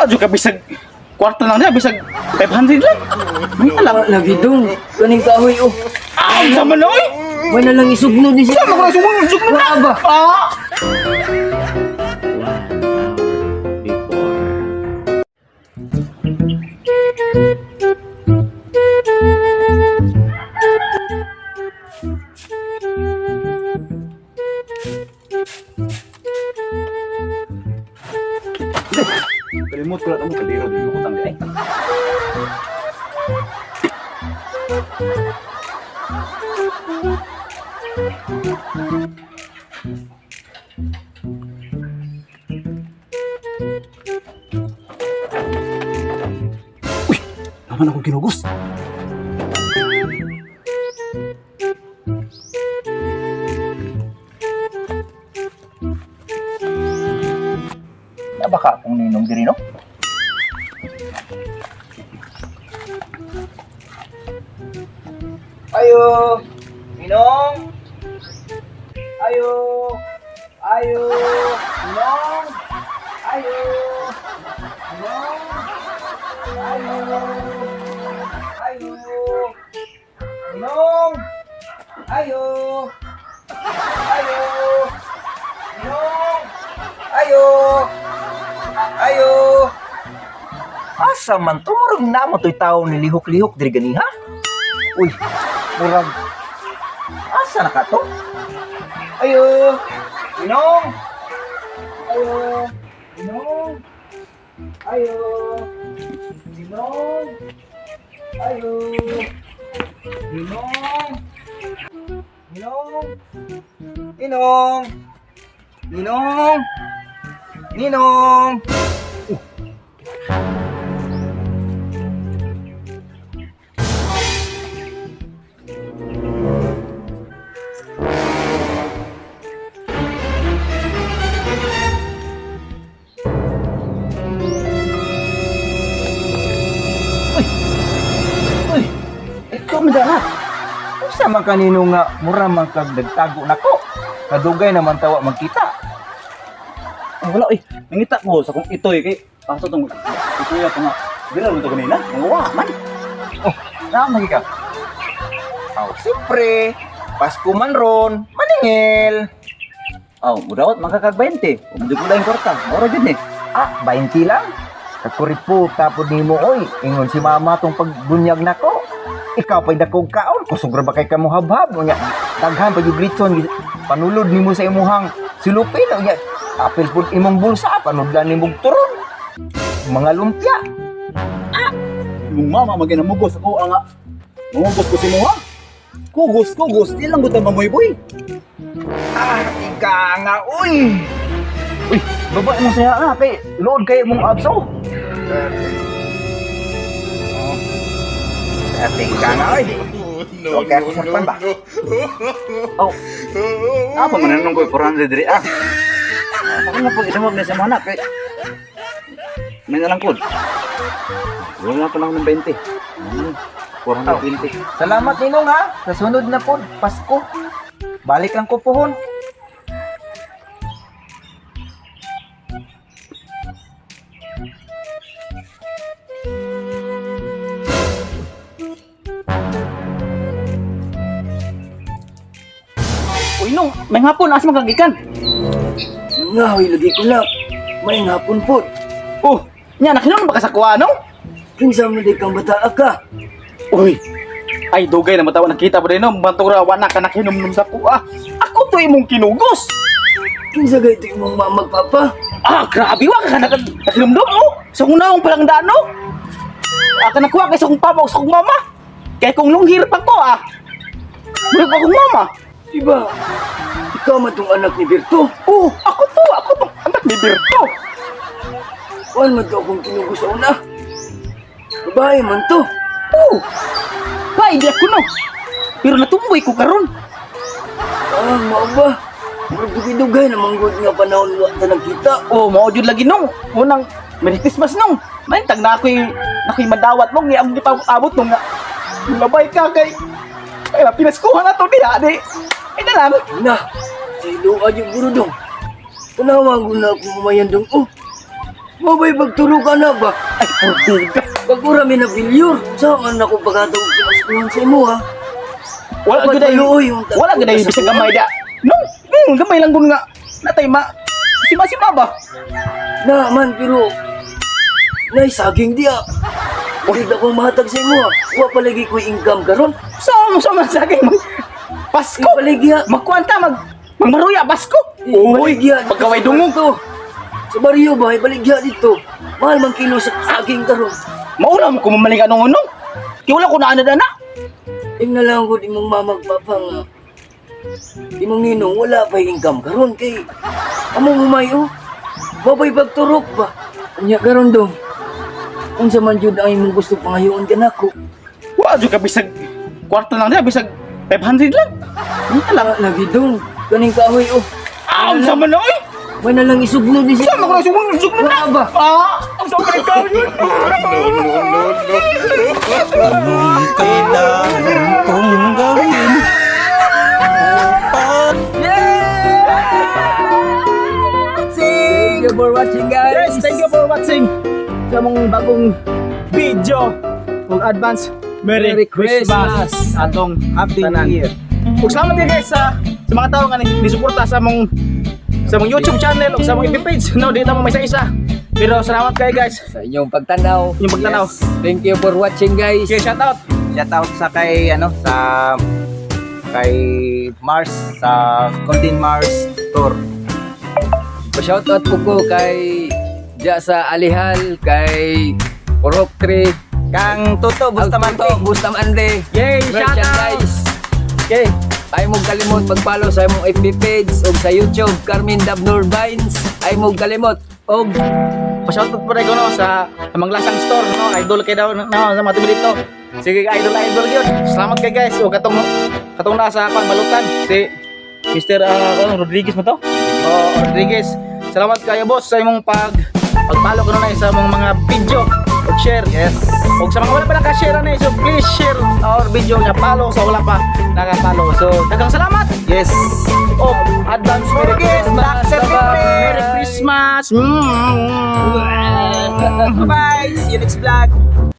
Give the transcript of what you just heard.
juga bisag kwarta lang niya, bisag 500 lang. May alam. Lagi dong. Kaning kahoy oh. Ay, sama na oy. Wala lang isugno ni siya. Sama ko na sumunod na. Wala ba? Ah. Kalimut ko lang kamu kadiro dulu ko tangga eh. Uy, naman ako ginugos. Baka akong ninong diri, no? Ayo. Minong. Ayo. Ayo. Minong. Ayo. Minong. Ayo. Ayo. Minong. Ayo. Ayo. Minong. Ayo. Ayo. Asa man to murag na mo toy tawo ni lihok-lihok diri gani ha? Uy, murag asa na ka to? Ayo. Minong. Ayo. Minong. Ayo. Minong. Ayo. Minong. Minong. Minong. Minong. Ninong! Uy, ikaw madala. Sa man kanino nga mura man kag nagtago nako. Kadugay naman tawa magkita. Oh, wala eh. Nangita ko sa kung itoy kay paso tong ituya ko nga. Dira mo to kanina. Ngawa man. Oh, naamagi ka. Aw, siyempre. Pasko man ron, maningil. Oh, mudawat makakag 20. Umudi ko lang kwarta. Ora gid ni. Ah, 20 lang? Kakuripo tapod nimo oy. Ingon si mama tong pagbunyag nako. Ikaw pa'y dakog kaon. Kusugra ba kay kamo habhab? Nga, daghan pa yung glitson. Panulod nimo sa imuhang silupin. Nga, apil po imong bulsa. Panudlan nimong turon. Mga lumpia. Yung mama maginamugos ako nga. Mamugos ko si mo ha. Kugos. Di lang buta mamoy boy. Ah, ika nga, uy. Uy, baba mo siya nga kay load kay mong abso. Ating ka nga, uy. Huwag kaya kusarpan ba? Oh. Apa man nang koy 400 diri ah. Ako na po idamog na sa mana kay. May na lang pod. Wala pa lang ng 20. 420. Salamat ninong ha. Sa sunod na po, Pasko. Balik lang ko pohon. Uy no, may hapon asa magagikan. Nga, huy, lagi ko na. May ngapon po. Oh, nya nakinon ba ka sa kuha no? Kinsa mo di kang bata ka. Uy. Ay dugay na matawa nakita ba din no, bantura wa na ka nakinom sa kuha. Ako to imong kinugos. Kinsa gay ito mong mamagpapa. Ah, grabe wa ka nakinom do oh. Sa unahong palang dano. Aka nakuha kay sa kong papa o sa kong mama. Kaya kung lunghir pa ko ah. Bulag pa kong mama. Diba? Ikaw man tong anak ni Berto. Oh, ako to anak ni Berto. Kuan man to akong kinugos sa una. Babae man to. Oh. Pa, hindi ako no. Pero natumboy ko karon. Ah, mao ba? Murag dugay na manggod nga panahon wa ta nagkita. Oh, mao jud lagi nung. Unang Merry Christmas nung. Maintag na ako'y madawat mo nga ang gipabot nung nga. Labay ka kay. Ay, pinaskuhan na to diha di. Ay na lang. Na, sa ilo aja guru dong. Tanawa ko na akong umayandong. Oh, Mabay pagturo ka na ba? Ay, pagturo. Pagkura may na bilyur. Saan ako pagkataw pinaskuhan sa imo ha? Wala Dapat gud ay maluoy yung wala gud ay bisag gamay da. No, gamay lang gud nga. Natay ma. Sima ba? Na man pero nay saging dia. Hindi ako mahatag sa imo ha. Wa palagi ko income karon. Sama sa akin mag Pasko. Palagi ha. Magkwanta magmaruya Pasko. Baligya. Pagkaway dungog to. Sa baryo ba, baligya dito. Mahal man kilo sa saging karon. Maura mo kumamaling anong unong. Kaya wala ko na ana. Ing na lang ko di mong mamagpapang. Di mong ninong wala pa income karon kay among humayo. Babay pagturok ba? Anya karon dong. Unsa man jud ang imong gusto pangayoon ka nako. Wa jud ka bisag kwarta lang dia bisag 500 lang. Ano lang? Lagi dong. Kaning kahoy oh. Ang sama na oy. May na lang isugno di siya. Sama ko na sumungsok na na. Wala ba? Ang sama na ikaw yun. Anong kailangan kong gawin? Thank you for watching guys. Yes, thank you for watching sa mong bagong video ug advance Merry Christmas atong Happy tanan. New Year. Ug salamat din guys sa mga tao nga ni suporta sa mong YouTube channel ug sa mong FB page. No, dito mo may isa-isa. Pero salamat kayo guys. Sa inyong pagtanaw. Yung pagtanaw. Yes. Thank you for watching guys. Okay, shout out. Shout out sa kay Mars sa Golden Mars Tour. Pa-shoutout po kay Diya sa Alihal, kay Porok Tree, Kang Toto Bustamante. Bustamante. Yay, shout out. Merchandise. Okay. Ay mong kalimot pag-follow sa imong FB page o sa YouTube, Carmen Dabnor Vines. Ay mong kalimot. Og pa-shoutout pa rin ko no, sa Manglasang Store no, idol kay daw no, sa mga tibi dito. Sige idol gyud. Salamat kay guys. O katong nasa balutan si Mr. Rodriguez mo to? Rodriguez. Salamat kayo boss sa imong pag-follow ko na sa mong mga video og share. Yes. Og sa mga wala pa naka-share na so please share our video nya follow sa wala pa naka-follow. So daghang salamat. Yes. Og advance Merry Christmas. Merry Christmas. Bye. See you next vlog.